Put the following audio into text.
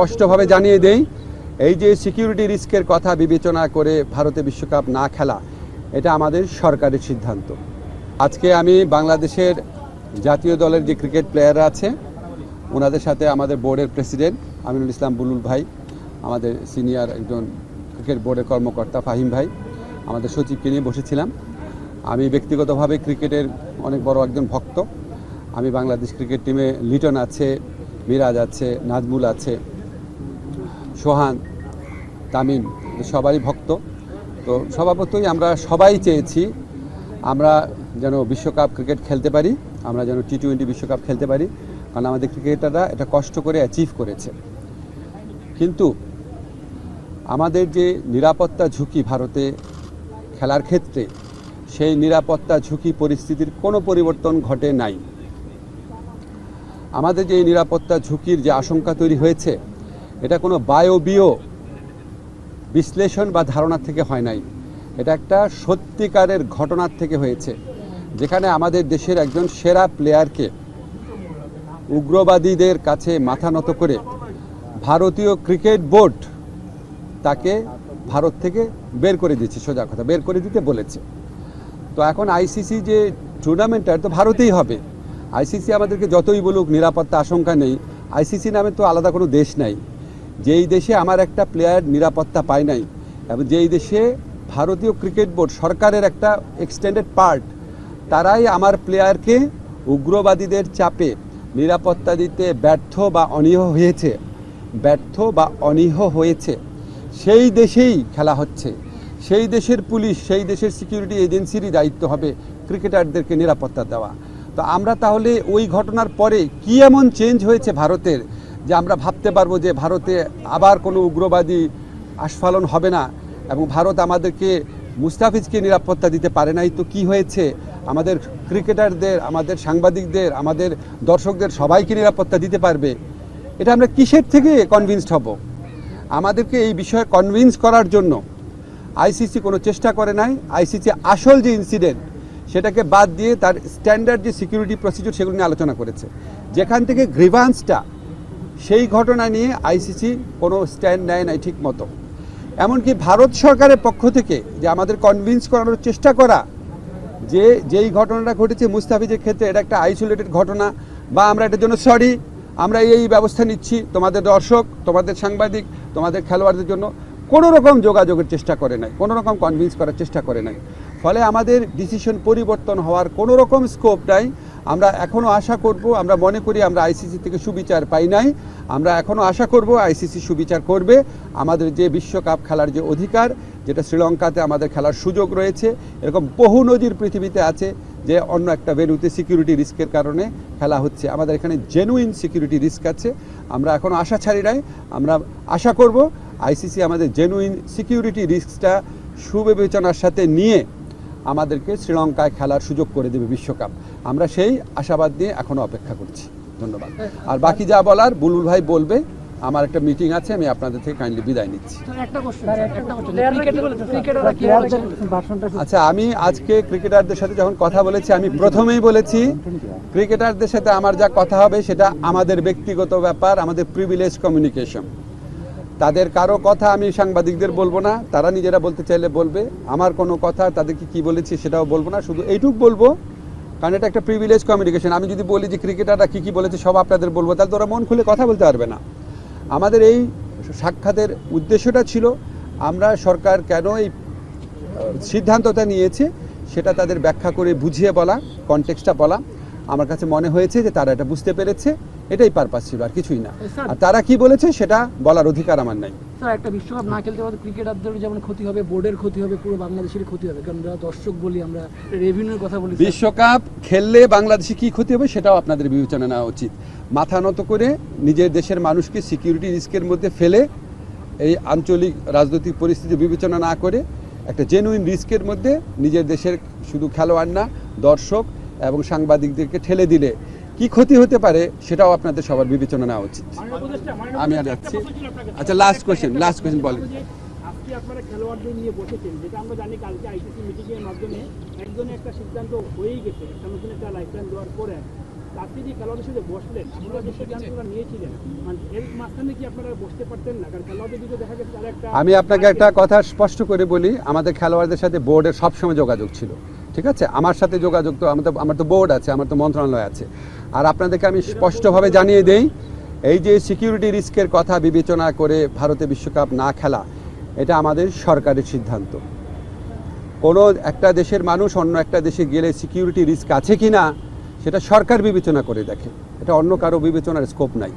স্পষ্টভাবে জানিয়ে দেই, এই যে সিকিউরিটি রিস্কের কথা বিবেচনা করে ভারতে বিশ্বকাপ না খেলা, এটা আমাদের সরকারের সিদ্ধান্ত। আজকে আমি বাংলাদেশের জাতীয় দলের যে ক্রিকেট প্লেয়াররা আছে ওনাদের সাথে আমাদের বোর্ডের প্রেসিডেন্ট আমিনুল ইসলাম বুলুল ভাই, আমাদের সিনিয়র একজন ক্রিকেট বোর্ডের কর্মকর্তা ফাহিম ভাই, আমাদের সচিবকে নিয়ে বসেছিলাম। আমি ব্যক্তিগতভাবে ক্রিকেটের অনেক বড় একজন ভক্ত। আমি বাংলাদেশ ক্রিকেট টিমে লিটন আছে, মিরাজ আছে, নাজমুল আছে, সোহান, তামিম, সবারই ভক্ত। তো স্বভাবতই আমরা সবাই চেয়েছি আমরা যেন বিশ্বকাপ ক্রিকেট খেলতে পারি, আমরা যেন টি-20 বিশ্বকাপ খেলতে পারি, কারণ আমাদের ক্রিকেটাররা এটা কষ্ট করে অ্যাচিভ করেছে। কিন্তু আমাদের যে নিরাপত্তা ঝুঁকি ভারতে খেলার ক্ষেত্রে, সেই নিরাপত্তা ঝুঁকি পরিস্থিতির কোনো পরিবর্তন ঘটে নাই। আমাদের যে নিরাপত্তা ঝুঁকির যে আশঙ্কা তৈরি হয়েছে, এটা কোনো বায়বীয় বিশ্লেষণ বা ধারণা থেকে হয় নাই, এটা একটা সত্যিকারের ঘটনার থেকে হয়েছে, যেখানে আমাদের দেশের একজন সেরা প্লেয়ারকে উগ্রবাদীদের কাছে মাথা নত করে ভারতীয় ক্রিকেট বোর্ড তাকে ভারত থেকে বের করে দিয়েছে, সোজা কথা বের করে দিতে বলেছে। তো এখন আইসিসি যে টুর্নামেন্টটা তো ভারতেই হবে। আইসিসি আমাদেরকে যতই বলুক নিরাপত্তা আশঙ্কা নেই, আইসিসি নামে তো আলাদা কোনো দেশ নাই। যেই দেশে আমার একটা প্লেয়ার নিরাপত্তা পায় নাই, এবং যেই দেশে ভারতীয় ক্রিকেট বোর্ড সরকারের একটা এক্সটেন্ডেড পার্ট, তারাই আমার প্লেয়ারকে উগ্রবাদীদের চাপে নিরাপত্তা দিতে ব্যর্থ বা অনীহ হয়েছে, সেই দেশেই খেলা হচ্ছে। সেই দেশের পুলিশ, সেই দেশের সিকিউরিটি এজেন্সিরই দায়িত্ব হবে ক্রিকেটারদেরকে নিরাপত্তা দেওয়া। তো আমরা তাহলে ওই ঘটনার পরে কি এমন চেঞ্জ হয়েছে ভারতের, যে আমরা ভাবতে পারবো যে ভারতে আবার কোনো উগ্রবাদী আস্ফালন হবে না, এবং ভারত আমাদেরকে মুস্তাফিজকে নিরাপত্তা দিতে পারে নাই। তো কি হয়েছে, আমাদের ক্রিকেটারদের, আমাদের সাংবাদিকদের, আমাদের দর্শকদের সবাইকে নিরাপত্তা দিতে পারবে? এটা আমরা কিসের থেকে কনভিন্সড হব? আমাদেরকে এই বিষয়ে কনভিন্স করার জন্য আইসিসি কোনো চেষ্টা করে নাই। আইসিসি আসল যে ইনসিডেন্ট সেটাকে বাদ দিয়ে তার স্ট্যান্ডার্ড যে সিকিউরিটি প্রসিডিউর সেগুলো নিয়ে আলোচনা করেছে। যেখান থেকে গ্রিভান্সটা, সেই ঘটনা নিয়ে আইসিসি কোনো স্ট্যান্ড নেয় নাই ঠিক মতো। এমনকি ভারত সরকারের পক্ষ থেকে যে আমাদের কনভিন্স করানোর চেষ্টা করা যে যেই ঘটনাটা ঘটেছে মুস্তাফিজের ক্ষেত্রে এটা একটা আইসোলেটেড ঘটনা, বা আমরা এটার জন্য সরি, আমরা এই ব্যবস্থা নিচ্ছি, তোমাদের দর্শক, তোমাদের সাংবাদিক, তোমাদের খেলোয়াড়দের জন্য কোনো রকম যোগাযোগের চেষ্টা করে নাই, কোনো রকম কনভিন্স করার চেষ্টা করে নাই। ফলে আমাদের ডিসিশন পরিবর্তন হওয়ার কোনো রকম স্কোপ নাই। আমরা এখনও আশা করব, আমরা মনে করি আমরা আইসিসি থেকে সুবিচার পাই নাই, আমরা এখনও আশা করব আইসিসি সুবিচার করবে। আমাদের যে বিশ্বকাপ খেলার যে অধিকার, যেটা শ্রীলঙ্কাতে আমাদের খেলার সুযোগ রয়েছে, এরকম বহু নজির পৃথিবীতে আছে যে অন্য একটা ভেন্যুতে সিকিউরিটি রিস্কের কারণে খেলা হচ্ছে, আমাদের এখানে জেনুইন সিকিউরিটি রিস্ক আছে। আমরা এখনও আশা ছাড়ি নাই, আমরা আশা করব আইসিসি আমাদের জেনুইন সিকিউরিটি রিস্কটা সুবিবেচনার সাথে নিয়ে আমাদেরকে শ্রীলঙ্কায় খেলার সুযোগ করে দেবে বিশ্বকাপ। আমরা সেই আশাবাদ নিয়ে এখনও অপেক্ষা করছি। ধন্যবাদ। আর বাকি যা বলার বুলবুল ভাই বলবে। আমার একটা মিটিং আছে, আমি আপনাদের থেকে কাইন্ডলি বিদায় নিচ্ছি। আচ্ছা, আমি আজকে ক্রিকেটারদের সাথে যখন কথা বলেছি, আমি প্রথমেই বলেছি ক্রিকেটারদের সাথে আমার যা কথা হবে সেটা আমাদের ব্যক্তিগত ব্যাপার, আমাদের প্রিভিলেজ কমিউনিকেশন। তাদের কারো কথা আমি সাংবাদিকদের বলবো না, তারা নিজেরা বলতে চাইলে বলবে। আমার কোনো কথা তাদেরকে কি বলেছি সেটাও বলবো না, শুধু এইটুকু বলবো, কারণ এটা একটা প্রিভিলেজ কমিউনিকেশন। আমি যদি বলি যে ক্রিকেটাররা কী বলেছে সব আপনাদের বলবো, তাহলে তো ওরা মন খুলে কথা বলতে পারবে না। আমাদের এই সাক্ষাতের উদ্দেশ্যটা ছিল আমরা সরকার কেন এই সিদ্ধান্তটা নিয়েছে সেটা তাদের ব্যাখ্যা করে বুঝিয়ে বলা, কনটেক্সটটা বলা। আমার কাছে মনে হয়েছে যে তারা এটা বুঝতে পেরেছে, এটাই পারপাস ছিল, আর কিছুই না। আর তারা কি বলেছে সেটা বলার অধিকার আমার নাই। স্যার, একটা বিশ্বকাপ না খেলতে পারলে ক্রিকেটারদের যেমন ক্ষতি হবে, বোর্ডের ক্ষতি হবে, পুরো বাংলাদেশের ক্ষতি হবে, কারণ আমরা দর্শক বলি, আমরা রেভিনিউর কথা বলি। বিশ্বকাপ খেললে বাংলাদেশে কি ক্ষতি হবে সেটাও আপনাদের বিবেচনা নেওয়া উচিত। মাথা নত করে নিজের দেশের মানুষকে সিকিউরিটি রিস্কের মধ্যে ফেলে এই আঞ্চলিক রাজনৈতিক পরিস্থিতি বিবেচনা না করে একটা জেনুইন রিস্কের মধ্যে নিজের দেশের শুধু খেলোয়াড় না, দর্শক এবং সাংবাদিকদেরকে ঠেলে দিলে কি ক্ষতি হতে পারে সেটাও আপনাদের সবার বিবেচনা নেওয়া উচিত। আমি আর যাচ্ছি। আচ্ছা, লাস্ট কোয়েশ্চেন বলেন। আজকে আপনারা খেলোয়াড়দের নিয়ে বসেছেন, যেটা আমরা জানি কালকে আইসিসি মিটিংয়ের মাধ্যমে একজনের একটা সিদ্ধান্ত হয়েই গেছে, একটা নতুন একটা লাইসেন্স দেওয়ার পরে আজকে যে খেলোয়াড়দের সাথে বসলেন আপনারা যে সিদ্ধান্তটা নিয়েছিলেন মানে এর মাঝখানে কি আপনারা বসতে পারতেন না? কারণ খেলোয়াড়দের দিকে দেখা গেছে তারা একটা আমি আপনাকে একটা কথা স্পষ্ট করে বলি, আমাদের খেলোয়াড়দের সাথে বোর্ডের সবসময় যোগাযোগ ছিল, ঠিক আছে? আমার সাথে যোগাযোগ তো আমার তো বোর্ড আছে, আমার তো মন্ত্রণালয় আছে। আর আপনাদেরকে আমি স্পষ্টভাবে জানিয়ে দেই, এই যে সিকিউরিটি রিস্কের কথা বিবেচনা করে ভারতে বিশ্বকাপ না খেলা, এটা আমাদের সরকারের সিদ্ধান্ত। কোনো একটা দেশের মানুষ অন্য একটা দেশে গেলে সিকিউরিটি রিস্ক আছে কি না সেটা সরকার বিবেচনা করে দেখে, এটা অন্য কারো বিবেচনার স্কোপ নাই।